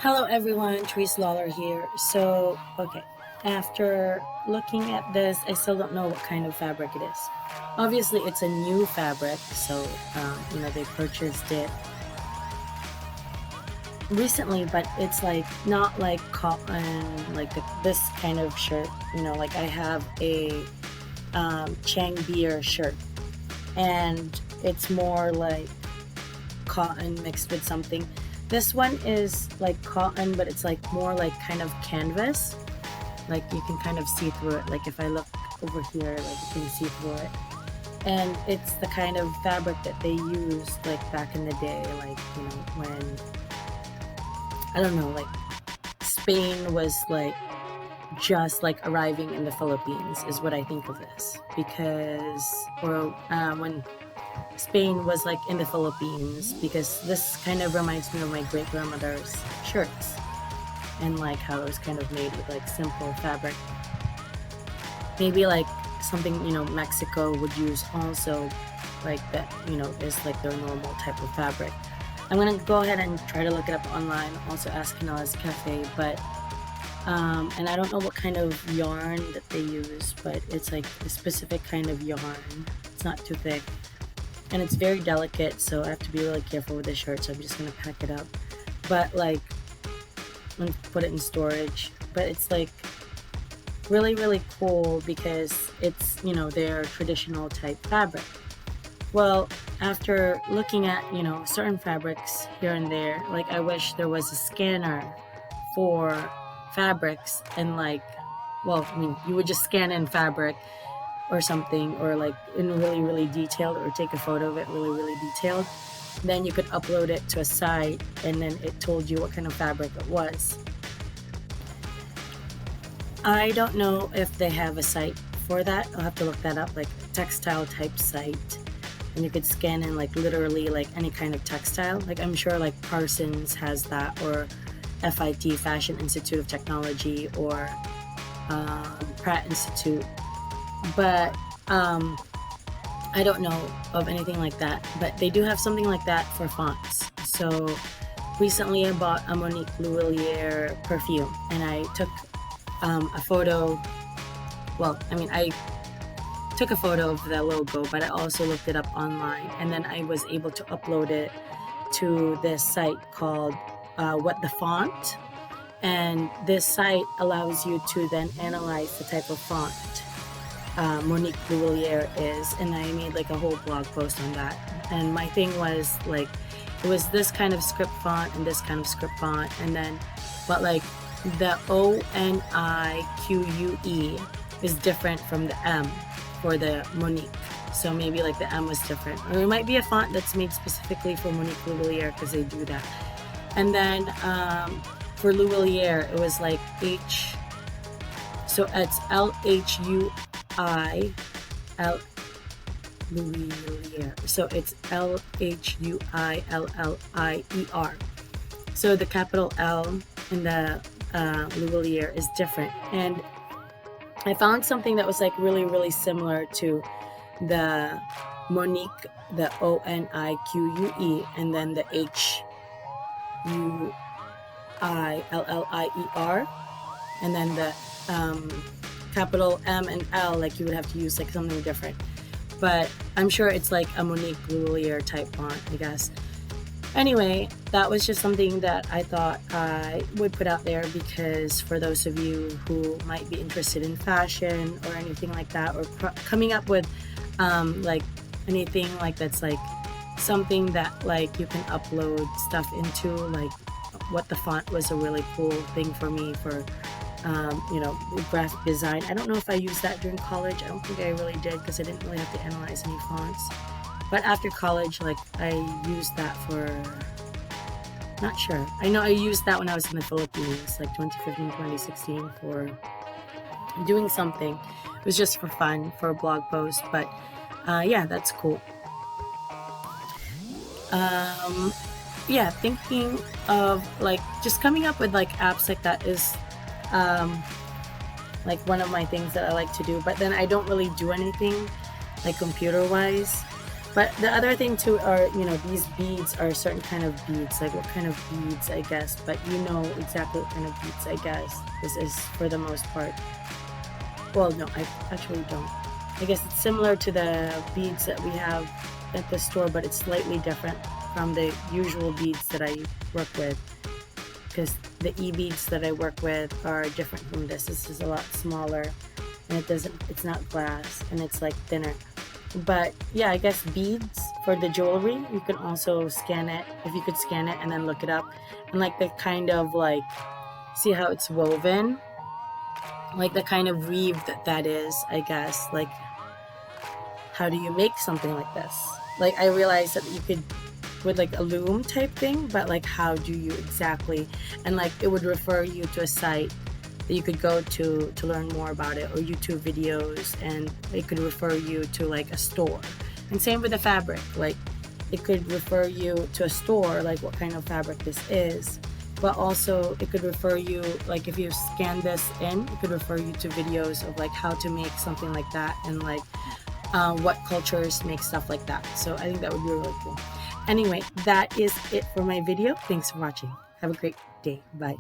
Hello everyone, Therese Lawler here. Okay, after looking at this, I still don't know what kind of fabric it is. Obviously, it's a new fabric, so they purchased it recently, but it's like not like cotton, like this kind of shirt. Like I have a Chang Beer shirt, and it's more like cotton mixed with something. This one is like cotton, but it's like more like kind of canvas. Like you can kind of see through it. Like if I look over here, like you can see through it. And it's the kind of fabric that they used like back in the day, like, when, I don't know, like Spain was like just like arriving in the Philippines is what I think of this. When Spain was like in the Philippines, because this kind of reminds me of my great grandmother's shirts and like how it was kind of made with like simple fabric. Maybe like something, Mexico would use also, like that, is like their normal type of fabric. I'm gonna go ahead and try to look it up online, also ask Canales Cafe, but and I don't know what kind of yarn that they use, but it's like a specific kind of yarn. It's not too thick and it's very delicate, so I have to be really careful with the shirt, so I'm just gonna pack it up, but like and put it in storage. But it's like really cool because it's their traditional type fabric. Well, after looking at certain fabrics here and there, like I wish there was a scanner for fabrics, and like, well, I mean, you would just scan in fabric or something, or like in really detailed, or take a photo of it really detailed, then you could upload it to a site and then it told you what kind of fabric it was. I don't know if they have a site for that. I'll have to look that up, like a textile type site, and you could scan in like literally like any kind of textile. Like I'm sure like Parsons has that, or FIT, Fashion Institute of Technology, or Pratt Institute, but I don't know of anything like that. But they do have something like that for fonts. So recently I bought a Monique Louvillier perfume, and I took a photo. Well, I mean, I took a photo of the logo, but I also looked it up online, and then I was able to upload it to this site called What the Font. And this site allows you to then analyze the type of font Monique Louvillier is, and I made like a whole blog post on that. And my thing was like, it was this kind of script font and this kind of script font, and then, but like the ONIQUE is different from the M for the Monique. So maybe like the M was different, or it might be a font that's made specifically for Monique Louvillier, because they do that. And then for Louvillier, it was like so it's Louvillier. So it's LHUILLIER. So the capital L in the Louvillier is different. And I found something that was like really similar to the Monique, the ONIQUE, and then the HUILLIER, and then the capital M and L, like you would have to use like something different. But I'm sure it's like a Monique Louvillier type font, I guess. Anyway, that was just something that I thought I would put out there, because for those of you who might be interested in fashion or anything like that, or coming up with like anything like that's like something that like you can upload stuff into, like What the Font was a really cool thing for me for graphic design. I don't know if I used that during college. I don't think I really did, because I didn't really have to analyze any fonts. But after college, like I used that for, not sure. I know I used that when I was in the Philippines, like 2015, 2016, for doing something. It was just for fun, for a blog post. But yeah, that's cool. Yeah, thinking of like just coming up with like apps like that is like one of my things that I like to do. But then I don't really do anything like computer wise. But the other thing too are, these beads are certain kind of beads, like what kind of beads, I guess. But you know exactly what kind of beads, I guess. This is for the most part. Well, no, I actually don't. I guess it's similar to the beads that we have at the store, but it's slightly different from the usual beads that I work with. Because the e-beads that I work with are different from this. This is a lot smaller, and it's not glass, and it's like thinner. But yeah, I guess beads for the jewelry, you can also scan it, if you could scan it and then look it up, and like the kind of like, see how it's woven, like the kind of weave that is, I guess. Like, how do you make something like this? Like, I realized that you could with like a loom type thing, but like how do you exactly, and like it would refer you to a site that you could go to learn more about it, or YouTube videos, and it could refer you to like a store. And same with the fabric, like it could refer you to a store, like what kind of fabric this is, but also it could refer you, like if you scan this in, it could refer you to videos of like how to make something like that, and like what cultures make stuff like that. So I think that would be really cool. Anyway, that is it for my video. Thanks for watching. Have a great day. Bye.